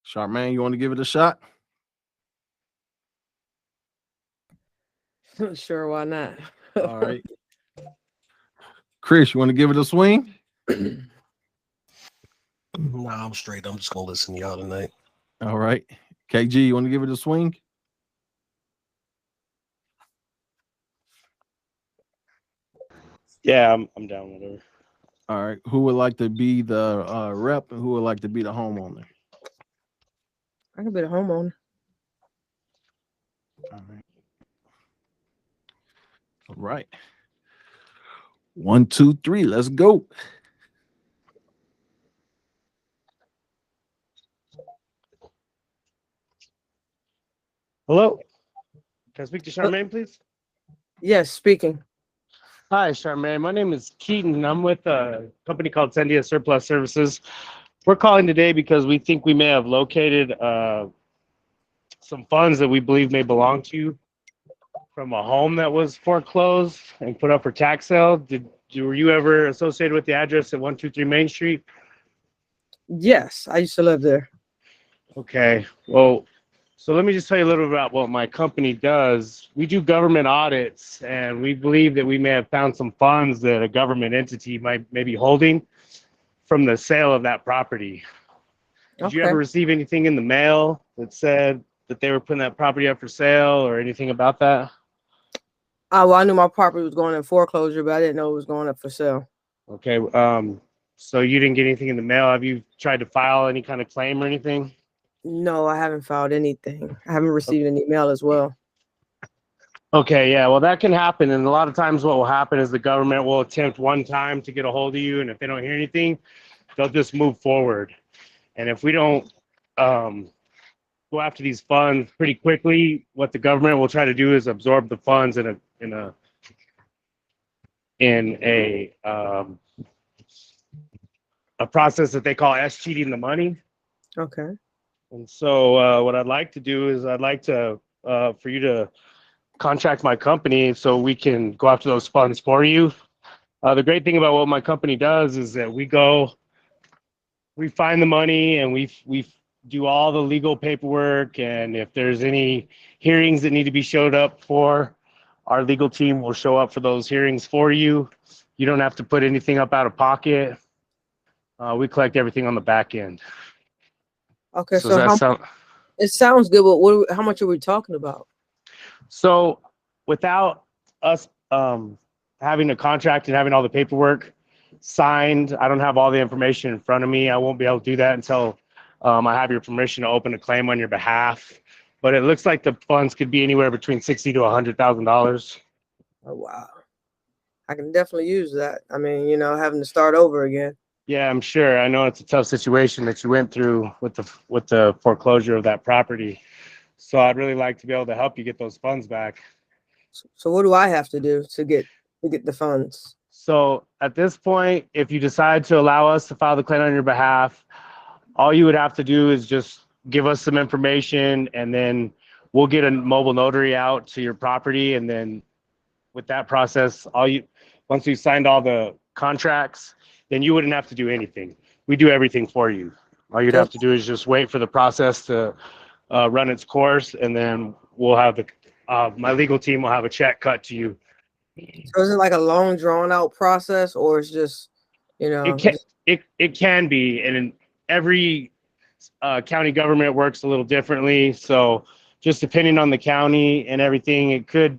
Charmaine, you want to give it a shot? Sure, why not? All right. Chris, you want to give it a swing? Nah, I'm straight. I'm just gonna listen to y'all tonight. All right. KG, you want to give it a swing? Yeah, I'm down with it. All right. Who would like to be the rep and who would like to be the homeowner? I could be the homeowner. All right. All right. 1, 2, 3. Let's go. Hello. Can I speak to Charmaine, please? Yes, speaking. Hi, Charmaine. My name is Keaton, and I'm with a company called Sendia Surplus Services. We're calling today because we think we may have located some funds that we believe may belong to you from a home that was foreclosed and put up for tax sale. Were you ever associated with the address at 123 Main Street? Yes, I used to live there. Okay. Well, so let me just tell you a little bit about what my company does. We do government audits, and we believe that we may have found some funds that a government entity may be holding from the sale of that property. Did you ever receive anything in the mail that said that they were putting that property up for sale or anything about that? Well, I knew my property was going in foreclosure, but I didn't know it was going up for sale. Okay. So you didn't get anything in the mail. Have you tried to file any kind of claim or anything? No, I haven't filed anything. I haven't received an email as well. Okay, yeah, well, that can happen. And a lot of times what will happen is the government will attempt one time to get a hold of you. And if they don't hear anything, they'll just move forward. And if we don't go after these funds pretty quickly, what the government will try to do is absorb the funds in a process that they call cheating the money. Okay. And so what I'd like to do is I'd like to for you to contract my company so we can go after those funds for you. The great thing about what my company does is that we find the money and we do all the legal paperwork, and if there's any hearings that need to be showed up for, our legal team will show up for those hearings for you. You don't have to put anything up out of pocket. We collect everything on the back end. Okay, so it sounds good, but how much are we talking about? So without us having a contract and having all the paperwork signed, I don't have all the information in front of me. I won't be able to do that until I have your permission to open a claim on your behalf. But it looks like the funds could be anywhere between $60,000 to $100,000. Oh, wow. I can definitely use that. I mean, having to start over again. Yeah, I'm sure. I know it's a tough situation that you went through with the foreclosure of that property. So I'd really like to be able to help you get those funds back. So what do I have to do to get the funds? So at this point, if you decide to allow us to file the claim on your behalf, all you would have to do is just give us some information, and then we'll get a mobile notary out to your property. And then with that process, once we've signed all the contracts, then you wouldn't have to do anything. We do everything for you. All you'd have to do is just wait for the process to run its course, and then we'll have my legal team will have a check cut to you. So is it like a long drawn out process, or it's just, It can be, and in every county government works a little differently. So just depending on the county and everything, it could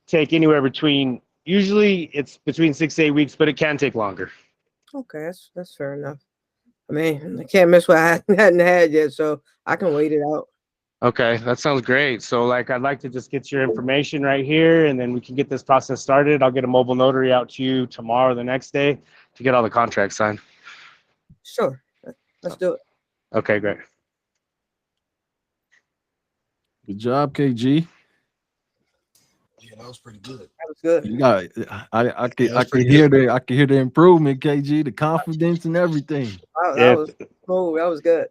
take anywhere between, usually it's between 6 to 8 weeks, but it can take longer. Okay, that's fair enough. I mean, I can't miss what I hadn't had yet, so I can wait it out. Okay, that sounds great. So I'd like to just get your information right here, and then we can get this process started. I'll get a mobile notary out to you tomorrow or the next day to get all the contracts signed. Sure, let's do it. Okay, great. Good job, KG. Yeah, that was pretty good. That was good. You got I can hear the improvement, KG, the confidence and everything. That was cool. That was good.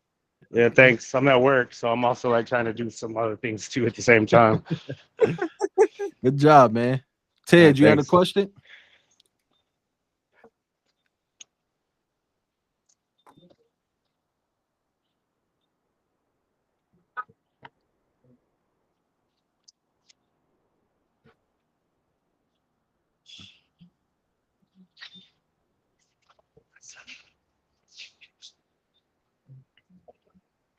Yeah, thanks. I'm at work, so I'm also trying to do some other things too at the same time. Good job, man. Ted, you had a question?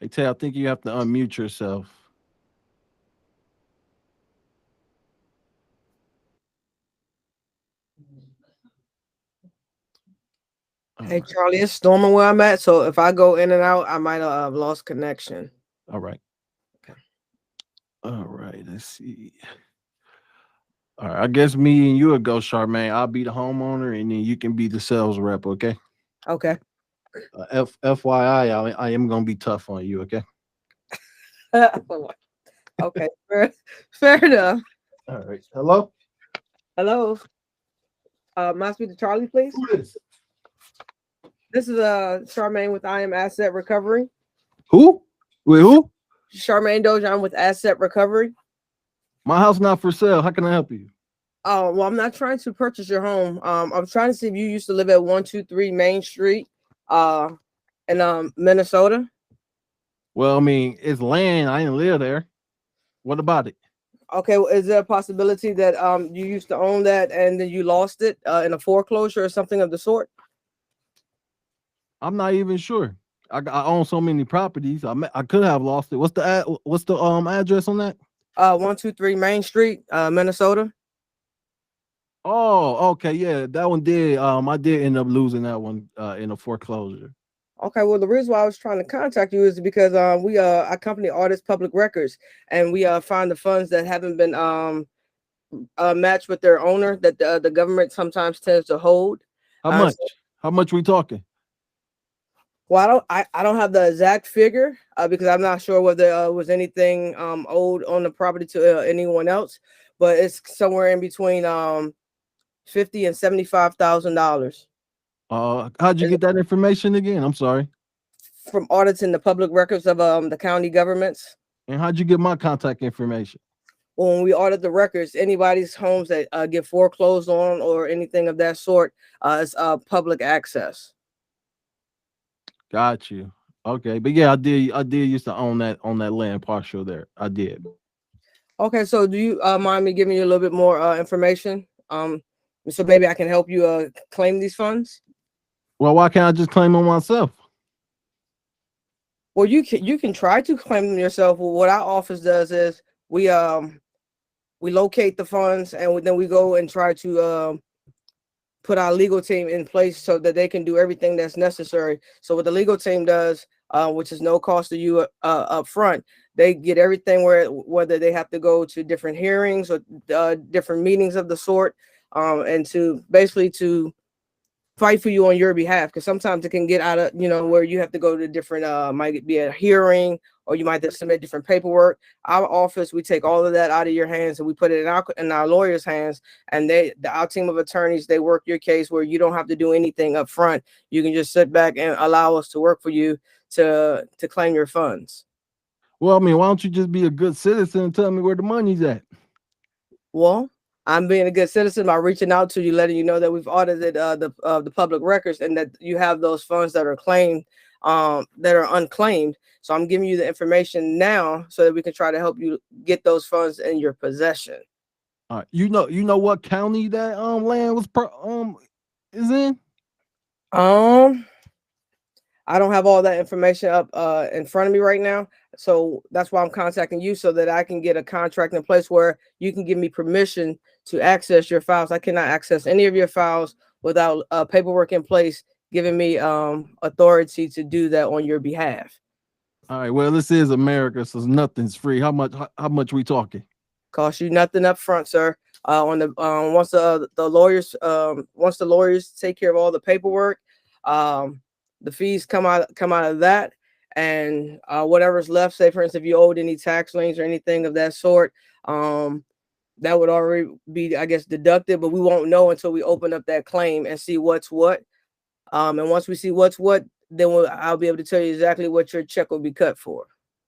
Tay, I think you have to unmute yourself. Hey, Charlie, it's storming where I'm at. So if I go in and out, I might have lost connection. All right. Okay. All right. Let's see. All right. I guess me and you will go, Charmaine. I'll be the homeowner, and then you can be the sales rep. Okay. Okay. FYI, I am gonna be tough on you. Okay. Okay. Fair enough. All right. Hello. Hello. May I speak to Charlie, please? Who is? This is Charmaine with I Am Asset Recovery. Who? Wait, who? Charmaine Dojan with Asset Recovery. My house not for sale. How can I help you? Oh, well, I'm not trying to purchase your home. I'm trying to see if you used to live at 123 Main Street, in Minnesota. Well, I mean, it's land. I didn't live there. What about it? Okay, well, is there a possibility that you used to own that and then you lost it in a foreclosure or something of the sort? I'm not even sure. I own so many properties. I could have lost it. What's the address on that? 123 Main Street, Minnesota. Oh, okay, yeah, that one did. I did end up losing that one in a foreclosure. Okay, well, the reason why I was trying to contact you is because our company audits public records, and we find the funds that haven't been matched with their owner that the government sometimes tends to hold. How much? How much we talking? Well, I don't have the exact figure because I'm not sure whether there was anything owed on the property to anyone else, but it's somewhere in between $50,000 and $75,000. How'd you get that information again? I'm sorry. From auditing the public records of the county governments. And how'd you get my contact information? Well, when we audit the records, anybody's homes that get foreclosed on or anything of that sort is public access. Got you. Okay, but yeah, I did used to own that land partial there. I did. Okay, so do you mind me giving you a little bit more information? So maybe I can help you claim these funds. Well, why can't I just claim them myself? Well, you can try to claim them yourself. Well, what our office does is we locate the funds and then we go and try to put our legal team in place so that they can do everything that's necessary. So what the legal team does, which is no cost to you up front, they get everything whether they have to go to different hearings or different meetings of the sort, and to basically to fight for you on your behalf, because sometimes it can get out of where you have to go to different might be a hearing or you might have to submit different paperwork. Our office, we take all of that out of your hands and we put it in our lawyers' hands, and our team of attorneys, they work your case where you don't have to do anything up front. You can just sit back and allow us to work for you to claim your funds. Well, I mean, why don't you just be a good citizen and tell me where the money's at? Well, I'm being a good citizen by reaching out to you, letting you know that we've audited the public records and that you have those funds that are claimed, that are unclaimed. So I'm giving you the information now so that we can try to help you get those funds in your possession. All right, you know what county that land was is in? I don't have all that information up in front of me right now. So that's why I'm contacting you, so that I can get a contract in place where you can give me permission to access your files. I cannot access any of your files without paperwork in place giving me authority to do that on your behalf. All right. Well, this is America, so nothing's free. How much we talking? Cost you nothing up front, sir. Once the lawyers take care of all the paperwork, the fees come out of that, and whatever's left, say for instance, if you owed any tax liens or anything of that sort, that would already be, I guess, deducted, but we won't know until we open up that claim and see what's what. And once we see what's what, then I'll be able to tell you exactly what your check will be cut for.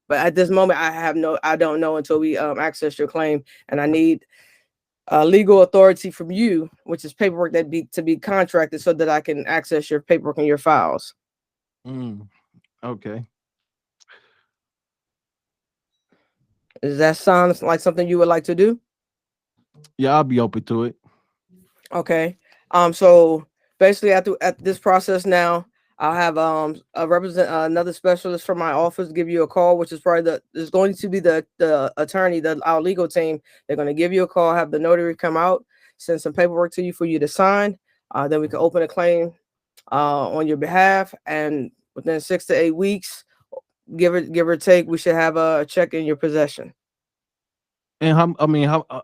But at this moment, I don't know until we access your claim, and I need legal authority from you, which is paperwork to be contracted so that I can access your paperwork and your files. Okay. Does that sound like something you would like to do? Yeah, I'll be open to it. Okay. So basically at this process now, I'll have another specialist from my office give you a call, which is probably is going to be the attorney, our legal team. They're going to give you a call, have the notary come out, send some paperwork to you for you to sign. Then we can open a claim on your behalf, and within 6 to 8 weeks, give or take, we should have a check in your possession. And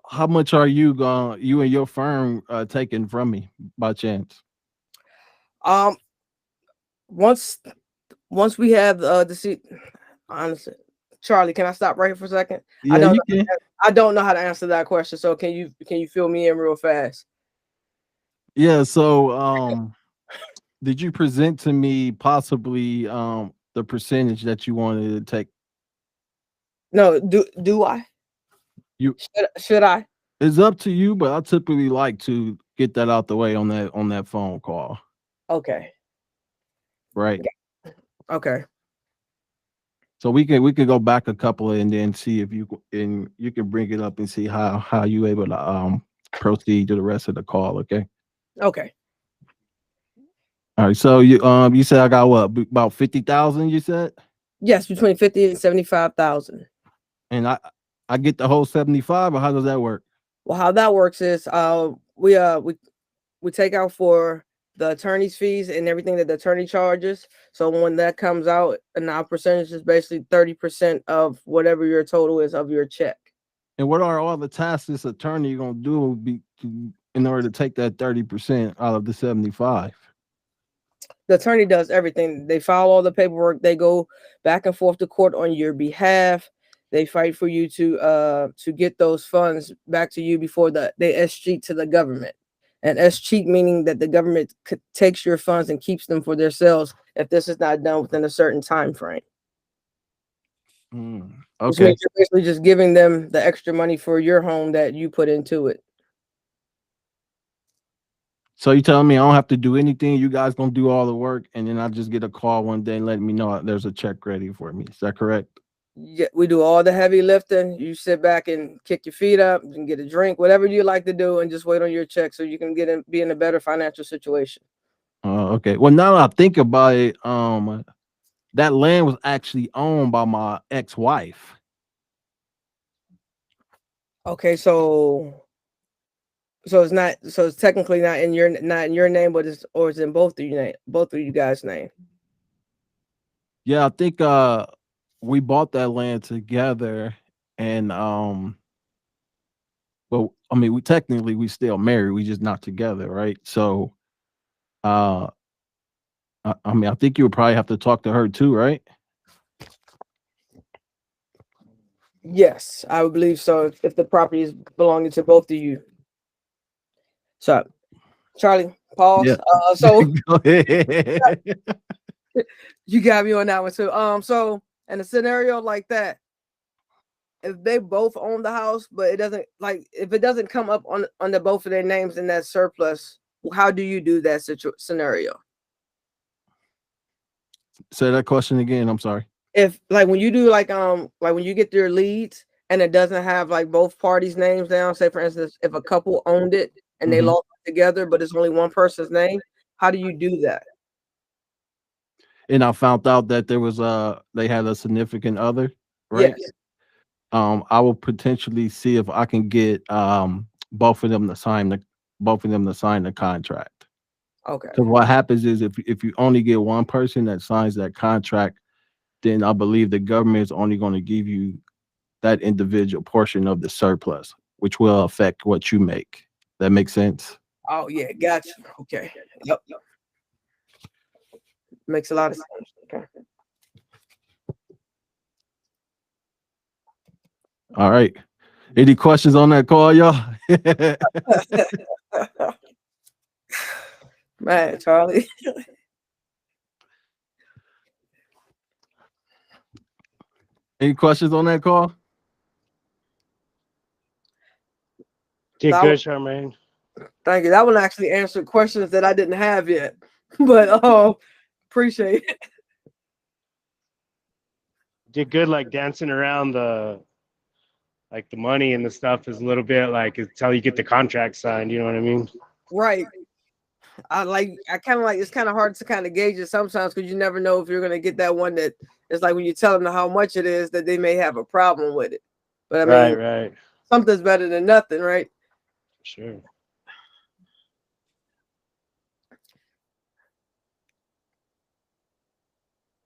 how much are you and your firm taking from me by chance? Once we have the seat, honestly, Charlie, can I stop right here for a second? Yeah, you can. I don't know how to answer that question, so can you fill me in real fast? Yeah. So, did you present to me possibly the percentage that you wanted to take? No, do I? Should I? It's up to you, but I typically like to get that out the way on that phone call. Okay. Right. Okay. So we could go back a couple and then see if you can bring it up and see how you able to proceed to the rest of the call. Okay. Okay. All right. So you said I got what, about 50,000? You said? Yes, between 50 and 75,000. And I get the whole 75, or how does that work? Well, how that works is we take out for the attorney's fees and everything that the attorney charges. So when that comes out, and our percentage is basically 30% of whatever your total is of your check. And what are all the tasks this attorney gonna do in order to take that 30% out of the 75? The attorney does everything. They file all the paperwork. They go back and forth to court on your behalf. They fight for you to get those funds back to you before they 𝐻-cheat to the government. And 𝐻-cheat meaning that the government takes your funds and keeps them for themselves if this is not done within a certain time frame. Okay. Which means you're basically just giving them the extra money for your home that you put into it. So you telling me I don't have to do anything? You guys gonna do all the work, and then I just get a call one day and let me know there's a check ready for me. Is that correct? Yeah, we do all the heavy lifting. You sit back and kick your feet up and get a drink, whatever you like to do, and just wait on your check so you can be in a better financial situation. Okay. Well, now that I think about it, that land was actually owned by my ex-wife. Okay, so it's technically not in your name, but it's in both of you guys' name. Yeah, I think we bought that land together, and well, I mean, we still married, we just not together, right? So I mean, I think you would probably have to talk to her too, right? Yes, I would believe so, if the property is belonging to both of you. So, Charlie, pause. Yeah. So Go ahead. you got me on that one too. So in a scenario like that, if they both own the house, but if it doesn't come up under both of their names in that surplus, how do you do that scenario? Say that question again. I'm sorry. If when you do when you get your leads and it doesn't have both parties' names down, say for instance, if a couple owned it and they lost it together, but it's only one person's name, how do you do that? And I found out that there was they had a significant other, right? Yes. I will potentially see if I can get both of them to sign the contract. Okay. Because what happens is if you only get one person that signs that contract, then I believe the government is only going to give you that individual portion of the surplus, which will affect what you make. That makes sense? Oh yeah, gotcha. Okay. Yep. Makes a lot of sense. Okay. All right. Any questions on that call, y'all? Man, Charlie. Any questions on that call? Did good, Charmaine. Thank you. That one actually answered questions that I didn't have yet, but appreciate it. Did good, like dancing around the money and the stuff is a little bit like until you get the contract signed. You know what I mean? Right. I kind of like, it's kind of hard to kind of gauge it sometimes because you never know if you're gonna get that one that it's like when you tell them how much it is that they may have a problem with it. But I mean, Right. something's better than nothing, right? Sure.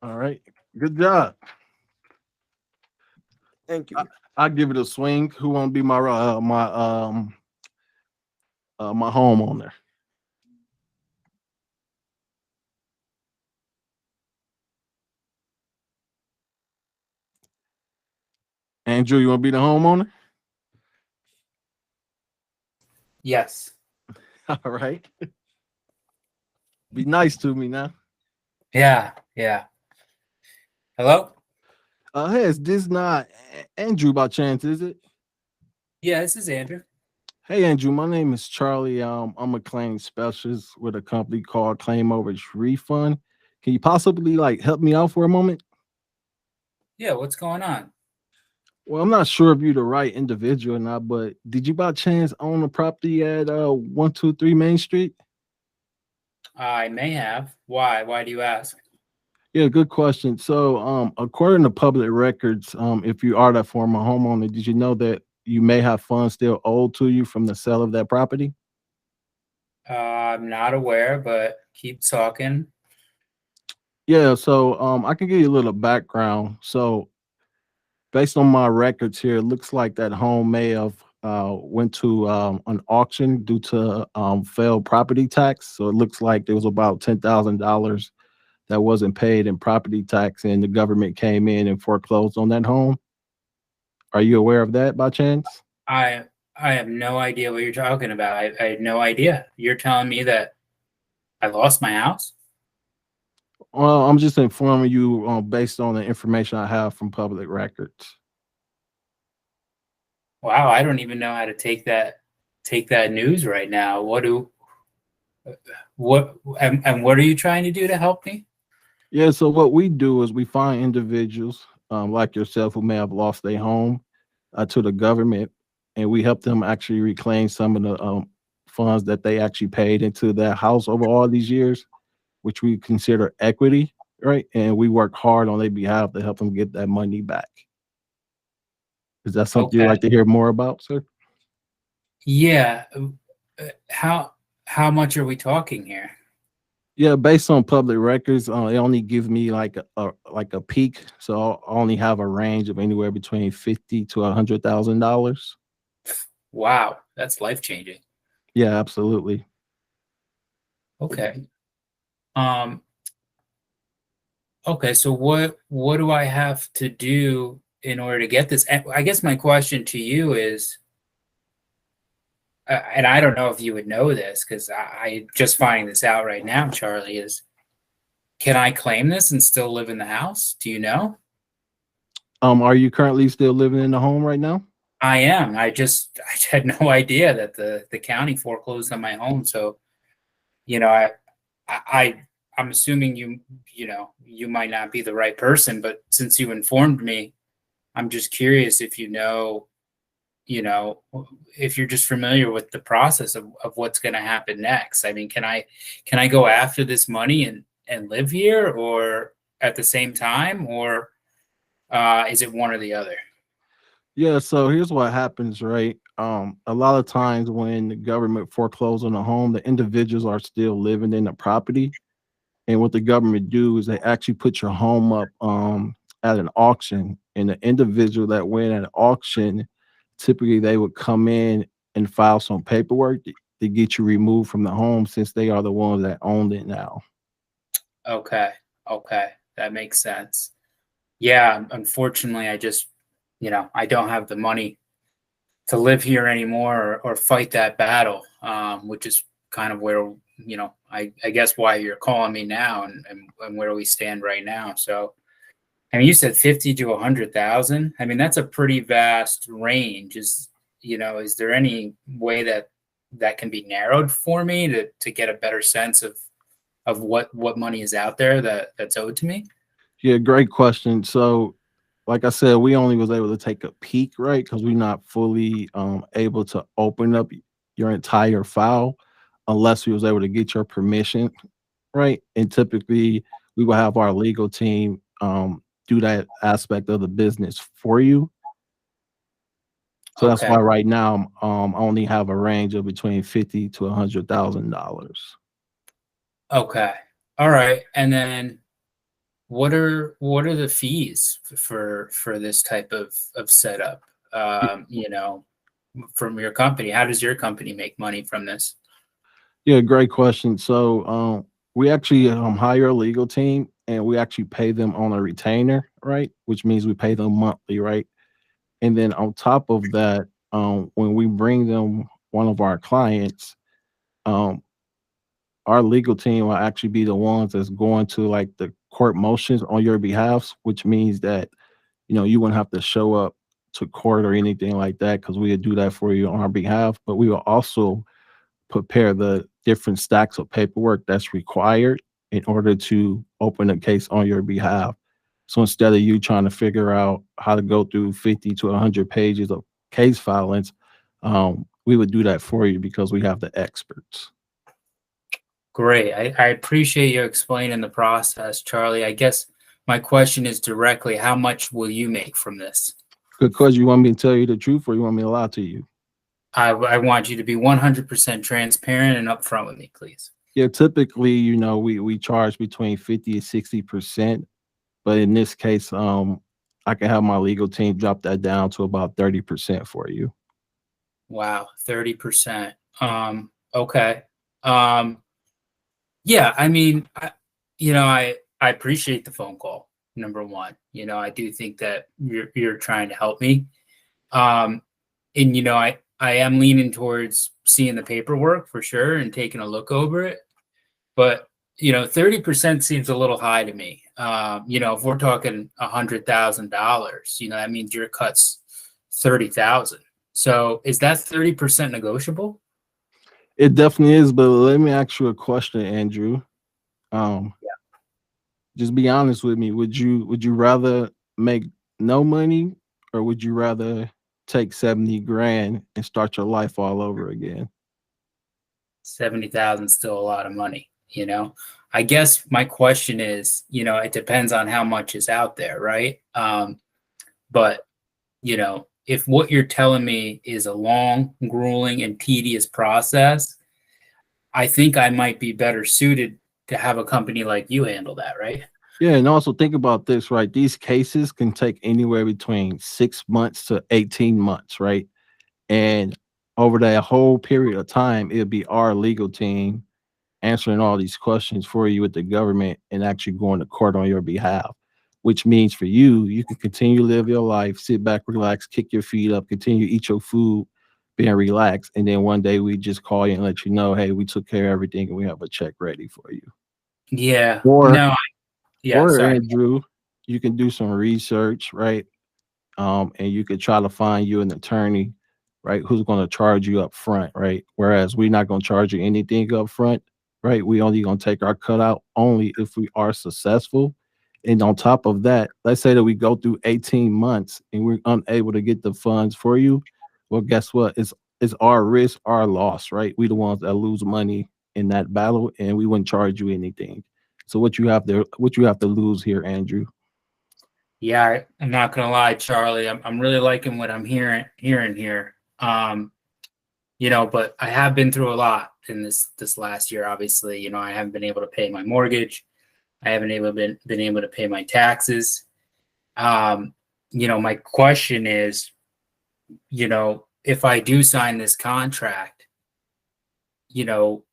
All right. Good job. Thank you. I'll give it a swing. Who want to be my my homeowner? Andrew, you want to be the homeowner? Yes. All right. Be nice to me now. Yeah. Hello? Hey, is this not Andrew by chance, is it? Yeah, this is Andrew. Hey, Andrew, my name is Charlie. I'm a claim specialist with a company called Claim Overage Refund. Can you possibly help me out for a moment? Yeah, what's going on? Well, I'm not sure if you're the right individual or not, but did you by chance own a property at 123 Main Street? I may have. Why? Why do you ask? Yeah, good question. So, according to public records, if you are that former homeowner, did you know that you may have funds still owed to you from the sale of that property? I'm not aware, but keep talking. Yeah, so I can give you a little background. So, based on my records here, it looks like that home may have went to an auction due to failed property tax. So it looks like there was about $10,000 that wasn't paid in property tax, and the government came in and foreclosed on that home. Are you aware of that by chance? I have no idea what you're talking about. I had no idea. You're telling me that I lost my house? Well, I'm just informing you based on the information I have from public records. Wow, I don't even know how to take that news right now. What are you trying to do to help me? Yeah, so what we do is we find individuals like yourself who may have lost their home to the government, and we help them actually reclaim some of the funds that they actually paid into their house over all these years, which we consider equity, right? And we work hard on their behalf to help them get that money back. Is that something you'd Okay. like to hear more about, sir? Yeah. How much are we talking here? Yeah, based on public records, it only gives me like a peak, so I only have a range of anywhere between $50,000 to $100,000. Wow, that's life-changing. Yeah, absolutely. Okay. Okay, so what do I have to do in order to get this? And I guess my question to you is, and I don't know if you would know this because I just finding this out right now, Charlie, is can I claim this and still live in the house? Do you know? Are you currently still living in the home right now? I am. I had no idea that the county foreclosed on my home. So, you know, I'm assuming you might not be the right person, but since you informed me, I'm just curious if if you're just familiar with the process of what's going to happen next. I mean, can I go after this money and live here or at the same time, or is it one or the other? Yeah, so here's what happens, right? A lot of times when the government forecloses on a home, the individuals are still living in the property. And what the government do is they actually put your home up at an auction. And the individual that win at an auction, typically they would come in and file some paperwork to get you removed from the home since they are the ones that own it now. Okay, that makes sense. Yeah, unfortunately, I don't have the money to live here anymore or fight that battle, which is kind of where, I guess why you're calling me now and where we stand right now. So, I mean, you said 50 to 100,000. I mean, that's a pretty vast range. Is there any way that can be narrowed for me to get a better sense of what money is out there that's owed to me? Yeah, great question. So, like I said, we only was able to take a peek, right? Because we're not fully able to open up your entire file. unless we was able to get your permission, right? And typically we will have our legal team do that aspect of the business for you. So that's Okay. why right now I only have a range of between $50,000 to $100,000. Okay. All right. And then what are the fees for this type of setup? You know, from your company, how does your company make money from this? Yeah, great question. So we actually hire a legal team and we actually pay them on a retainer, right? Which means we pay them monthly, right? And then on top of that, when we bring them one of our clients, um, our legal team will actually be the ones that's going to like the court motions on your behalf, which means that, you know, you wouldn't have to show up to court or anything like that because we'll do that for you on our behalf. But we will also prepare the different stacks of paperwork that's required in order to open a case on your behalf. So instead of you trying to figure out how to go through 50 to 100 pages of case filings, we would do that for you because we have the experts. Great. I appreciate you explaining the process, Charlie. I guess my question is directly, how much will you make from this? Because you want me to tell you the truth or you want me to lie to you? I want you to be 100% transparent and upfront with me, please. Yeah, typically, you know, we charge between 50 and 60%. But in this case, I can have my legal team drop that down to about 30% for you. Wow, 30%. Okay. Yeah, I mean, I appreciate the phone call, number one. You know, I do think that you're trying to help me. And you know, I am leaning towards seeing the paperwork for sure and taking a look over it. But you know, 30% seems a little high to me. You know, if we're talking $100,000, you know, that means your cut's 30,000. So is that 30% negotiable? It definitely is, but let me ask you a question, Andrew. Just be honest with me. Would you rather make no money or would you rather take 70 grand and start your life all over again? 70,000 is still a lot of money, you know? I guess my question is, you know, it depends on how much is out there, right? But, you know, if what you're telling me is a long, grueling, and tedious process, I think I might be better suited to have a company like you handle that, right? Yeah, and also think about this, right? These cases can take anywhere between 6 months to 18 months, right? And over that whole period of time, it'll be our legal team answering all these questions for you with the government and actually going to court on your behalf, which means for you, you can continue to live your life, sit back, relax, kick your feet up, continue to eat your food, being relaxed. And then one day we just call you and let you know, hey, we took care of everything and we have a check ready for you. Yeah. Or, No. Yeah. or Sorry. Andrew, you can do some research, right? And you could try to find you an attorney, right, who's going to charge you up front, right? Whereas we're not going to charge you anything up front, right? We only going to take our cut out only if we are successful. And on top of that, let's say that we go through 18 months and we're unable to get the funds for you. Well, guess what? It's our risk, our loss, right? We the ones that lose money in that battle, and we wouldn't charge you anything. So what you have to lose here, Andrew? Yeah, I'm not gonna lie, Charlie. I'm really liking what I'm hearing here. You know, but I have been through a lot in this last year. Obviously, you know, I haven't been able to pay my mortgage. I haven't been able to pay my taxes. You know, my question is, you know, if I do sign this contract, you know,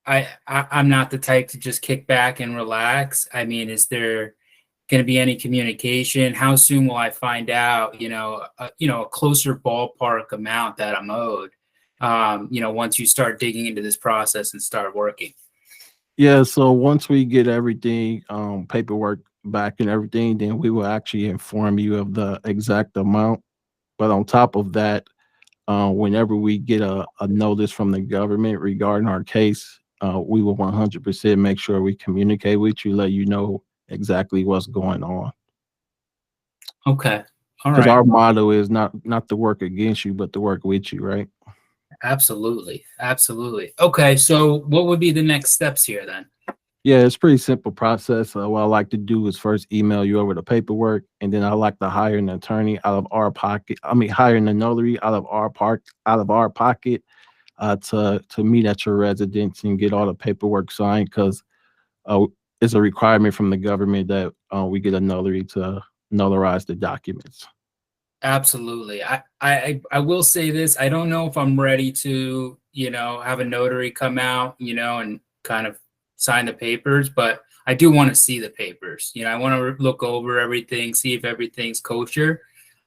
I'm not the type to just kick back and relax. I mean, is there going to be any communication? How soon will I find out, you know, a closer ballpark amount that I'm owed, you know, once you start digging into this process and start working? Yeah, so once we get everything, paperwork back and everything, then we will actually inform you of the exact amount. But on top of that, whenever we get a notice from the government regarding our case, we will 100% make sure we communicate with you, let you know exactly what's going on. Okay. All Because right. our motto is not to work against you, but to work with you, right? Absolutely. Absolutely. Okay. So what would be the next steps here then? Yeah, it's pretty simple process. What I like to do is first email you over the paperwork, and then I like to hire an attorney out of our pocket. I mean, hiring a notary out of our pocket to meet at your residence and get all the paperwork signed, because it's a requirement from the government that we get a notary to notarize the documents. Absolutely. I will say this. I don't know if I'm ready to, have a notary come out, and kind of sign the papers, but I do want to see the papers. I want to look over everything, see if everything's kosher.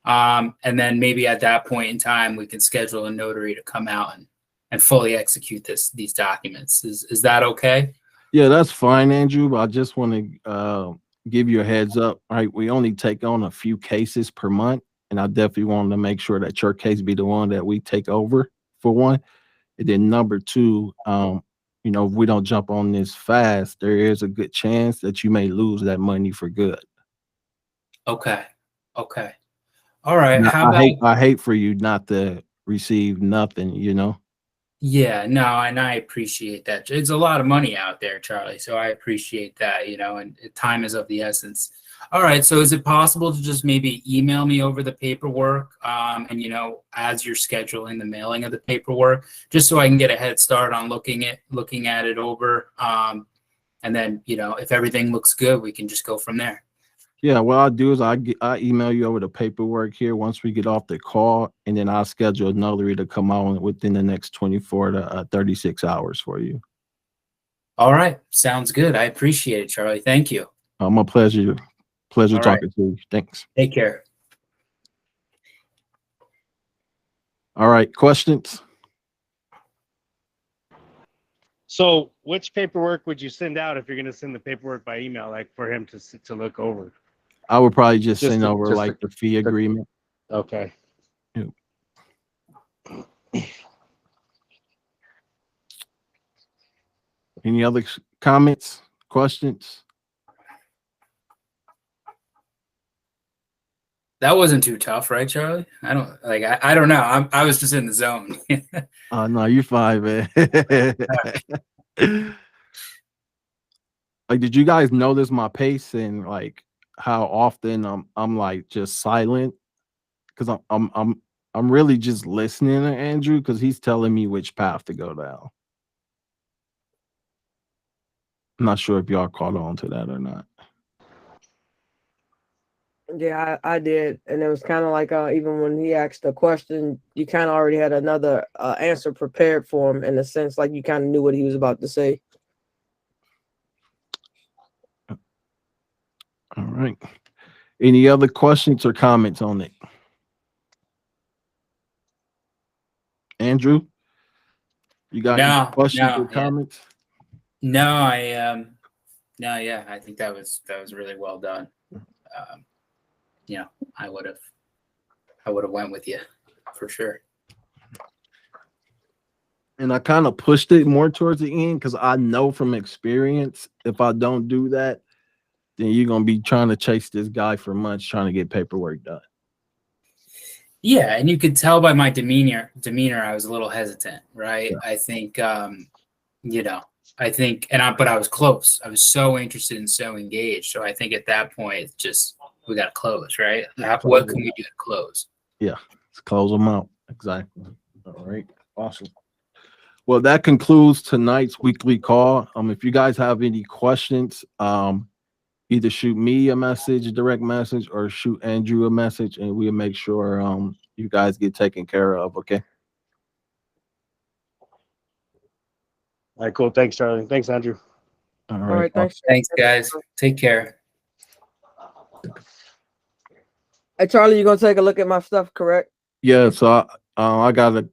And then maybe at that point in time, we can schedule a notary to come out and fully execute these documents. Is that okay? Yeah, that's fine, Andrew. But I just want to give you a heads up. Right, we only take on a few cases per month, and I definitely want to make sure that your case be the one that we take over, for one. And then number two, if we don't jump on this fast, there is a good chance that you may lose that money for good. Okay. Okay. All right. Now, How about? I hate for you not to receive nothing, Yeah, no, and I appreciate that. It's a lot of money out there, Charlie. So I appreciate that, and time is of the essence. All right. So is it possible to just maybe email me over the paperwork, and, as you're scheduling the mailing of the paperwork, just so I can get a head start on looking at it over. And then, if everything looks good, we can just go from there. Yeah, what I'll do is I email you over the paperwork here once we get off the call, and then I'll schedule a notary to come on within the next 24 to 36 hours for you. All right. Sounds good. I appreciate it, Charlie. Thank you. My pleasure. Pleasure All talking to you. Thanks. Take care. All right. Questions? So which paperwork would you send out if you're going to send the paperwork by email, like for him to look over? I would probably just Just send the- over just like the fee agreement. Okay. Yep. Any other comments, questions? That wasn't too tough, right, Charlie? I don't know. I was just in the zone. No, you're fine, man. Like, did you guys notice my pace and like how often I'm like just silent? Because I'm really just listening to Andrew because he's telling me which path to go down. I'm not sure if y'all caught on to that or not. Yeah, I did, and it was kind of like even when he asked a question, you kind of already had another answer prepared for him, in a sense, like you kind of knew what he was about to say. All right. Any other questions or comments on it? Andrew, you got any questions or comments? No, yeah, I think that was really well done. I would have went with you for sure. And I kind of pushed it more towards the end because I know from experience, if I don't do that, then you're going to be trying to chase this guy for months trying to get paperwork done. Yeah, and you could tell by my demeanor I was a little hesitant, right? Yeah. I think but I was close. I was so interested and so engaged. So I think at that point, it's just, we got to close, right? What can we do to close? Yeah, let's close them out. Exactly. All right. Awesome. Well, that concludes tonight's weekly call. If you guys have any questions, either shoot me a message, a direct message, or shoot Andrew a message, and we'll make sure you guys get taken care of. Okay. All right, cool. Thanks, Charlie. Thanks, Andrew. All All right. right, thanks. Thanks, guys. Take care. Hey, Charlie, you gonna take a look at my stuff, correct? Yeah. So I gotta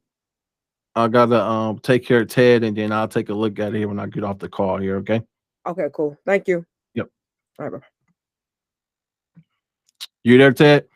take care of Ted, and then I'll take a look at it when I get off the call here. Okay. Okay, cool. Thank you. Yep. All right, bro. You there, Ted?